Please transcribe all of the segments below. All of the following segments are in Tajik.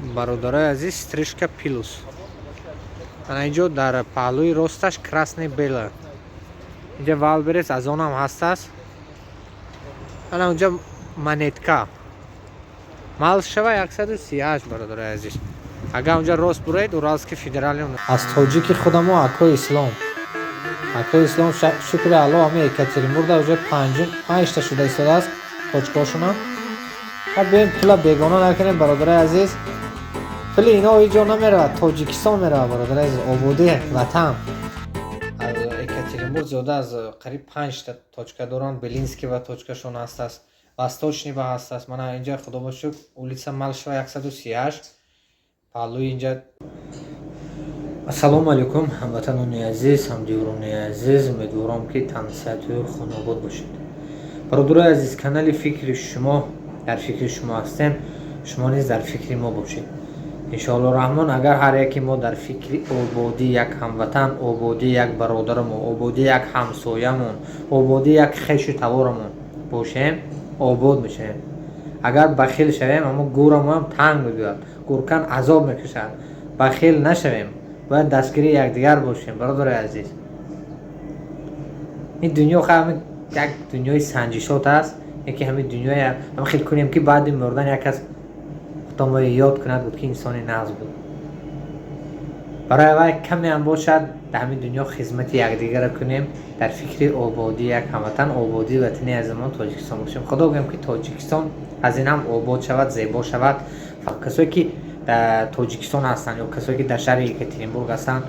бародарои азиз, стрижка плюс. Ана инҷо дар паҳлӯи росташ красный бела. Инҷа Валберес аз онам ҳастаст. Ана унҷа монетка. Мал шава 138 бародарои азиз. Агар унҷа рост буред, Уралский федеральный аз тоҷики худамо Акои Ислом. Акои Ислом шукри Алло ҳами Екатеринбургда уже 5-та шуда истодааст точкошуна. Бем пула бегона накунем бародарои азиз. Пули ино иҷо намеравад, Тоҷикистон меравад бародарои азиз, ободи ватан. Аз Екатеринбург зиёда аз қариб 5-та точка доранд. Белинский ва точкашон ҳастаст, Восточный ва ҳастаст. Мана инҷа худо шукр улица Малшева 138 паҳлӯи инҷа. Ассалому алайкум ҳамватанони азиз, ҳамдиёрони азиз, умедворам ки тандсиҳату хунобод бошед. бародарои азиз, канали фикри шумо дар фикри шумо ҳастем, шумо низ дар фикри мо бошед. иншоаллоҳ раҳмон, агар ҳар яке мо дар фикри ободи як ҳамватан, ободи як бародарамон, ободи як ҳамсоямон, ободи як хешу таворамон бошем, обод мешавем. агар бахил шавем, аммо гӯрамон танг мебиёд, гӯркан азоб мекушад. бахил нашавем, бояд дастгири якдигар бошем бародарои азиз. ин дунё ҳамин як дунёи санҷишот аст. яке ҳамин дунёи ҳам хел кунем ки баъди мурдан як кас худомои ёд кунад буд ки инсони нағз буд. барои вай каме ҳам бошад дар ҳамин дунё хизмати якдигара кунем, дар фикри ободи як ҳамватан, ободи ватани азизамон Тоҷикистон бошем. худо гӯям ки Тоҷикистон аз ин ҳам обод шавад, зебо шавад. касое ки дар Тоҷикистон ҳастанд ё касое ки дар шаҳри Екатеринбург ҳастанд,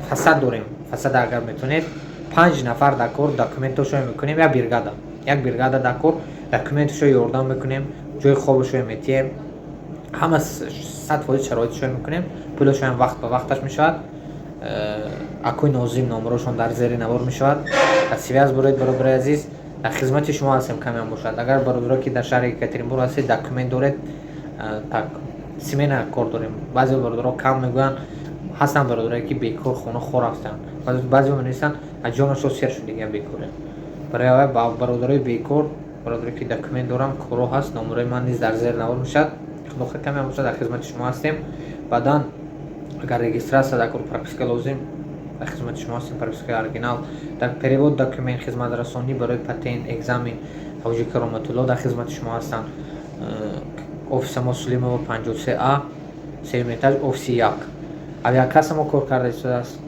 фасад дорем. фасад агар метавонед 5 нафар дар кор документашро мекунем. як бригада дар кор документашро ёрдам мекунем, ҷои хобашро метиҳем, ҳама 100% шароиташро мекунем. пулашро вақт ба вақташ мешавад. акои нозим номерошон дар зери навор мешавад. связ буред бародарои азиз, дар хизмати шумо ҳастем каме ҳам бошад. агар бародаро ки дар шаҳри Екатеринбург ҳастед, документ доред, так смена кор дорем. баъзе бародаро кам мегӯянд, ҳастанд бародарое ки бекор хона хор ҳастанд. баъзеҳо менависанд аз ҷонашон сер шудагиам бекоре. барои бародарои бекор, бародаре ки документ дорам, коро ҳаст, номерои ман низ дар зер навор мешавад. худохоҳ каме ҳам бошад, дар хизмати шумо ҳастем. баъдан агар регистрация дар кор, прописка лозим, дар хизмати шумо ҳастем. прописка оригинал, дар перевод документ, хизматрасонӣ барои патент, экзамен, ҳоҷи кароматулло дар хизмати шумо ҳастанд. офиса мо Сулеймова 53А, серум этаж, офиси 1. авиакасса мо кор карда истодааст.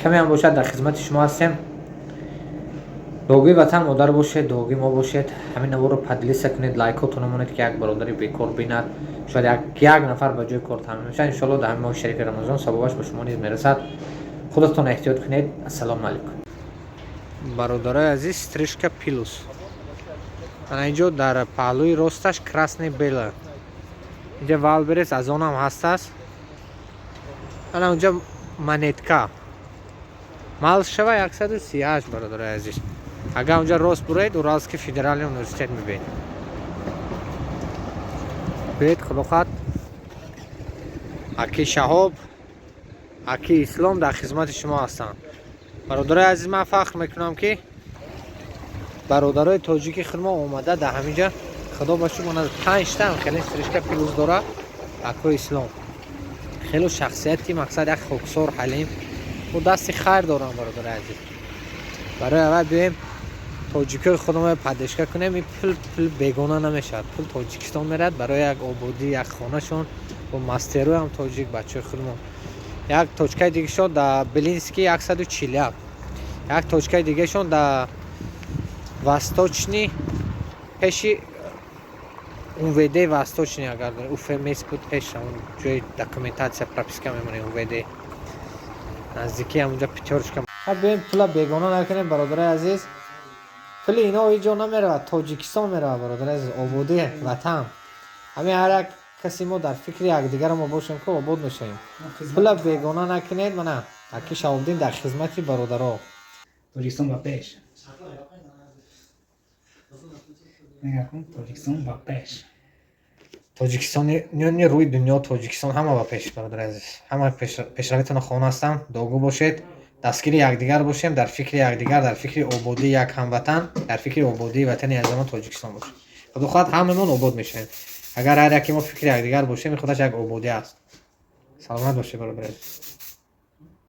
каме ҳам бошад, дар хизмати шумо ҳастем. догӯи ватан модар бошед, догӯи мо бошед. ҳамин наворро подлиса кунед, лайкотон намонед ки як бародари бекор бинад, шояд як нафар ба ҷои кор таъмин мешавад. иншоаллоҳ дар ҳамин моҳи шарифи рамазон савобаш ба шумо низ мерасад. худатон эҳтиёт кунед. ассалому алайкум. бародарои азиз, стрижка плюс. ана инҷо дар паҳлӯи росташ красный бела. инҷа Валберес аз онам ҳастаст. ана унҷа монетка. мал шава 138 бародарои азиз. агар унҷа рост буред, Уралский федеральный университет мебинед. бед худохат аки Шаҳоб, аки Ислом дар хизмати шумо ҳастанд. бародарои азиз, ман фахр мекунам ки бародарои тоҷики худмо омада дар ҳаминҷа. худо ба шукр, мана 5-та хеле стрижка плюс дора. Акои Ислом хеле шахсияти мақсад, як хоксор ҳалим, бо дасти хайр дорам бародарои азиз. барои аввал биёем тоҷикои худмо падешка кунем. ин пул бегона намешавад, пул Тоҷикистон мерад барои як ободи як хонашон, бо мастерои ҳам тоҷик бачаҳои худмо. як точкаи дигашон дар Белинский 141, як точкаи дигашон дар Восточный, пеши УВД Восточный, агар уфмс буд пеш ҷои документация, прописка мемонем УВД наздики ҳамунҷа пятёрочка. биёем пула бегона накунем бародарои азиз. пули ино иҷо намеравад, Тоҷикистон меравад бародарои азиз, ободи ватан. ҳамин ҳар як каси мо дар фикри якдигар мо бошем ки обод мешавем. пула бегона накунед. мана аки Шаҳобдин дар хизмати бародаро. Тоҷикистон ба пеш. Тоҷикистон ба пеш. Тоҷикистони не рӯи дунё, Тоҷикистон ҳама ба пеш бародарои азиз. ҳама пешравитона хона ҳастам. догӯ бошед, дастгири якдигар бошем, дар фикри якдигар, дар фикри ободи як ҳамватан, дар фикри ободии ватани азизамон Тоҷикистон бошем. худо хоҳад ҳамамон обод мешавем. اگر هر یکی ما فکر یکدیگر باشه خودش یک آبادی است. سلامت باشه برادر.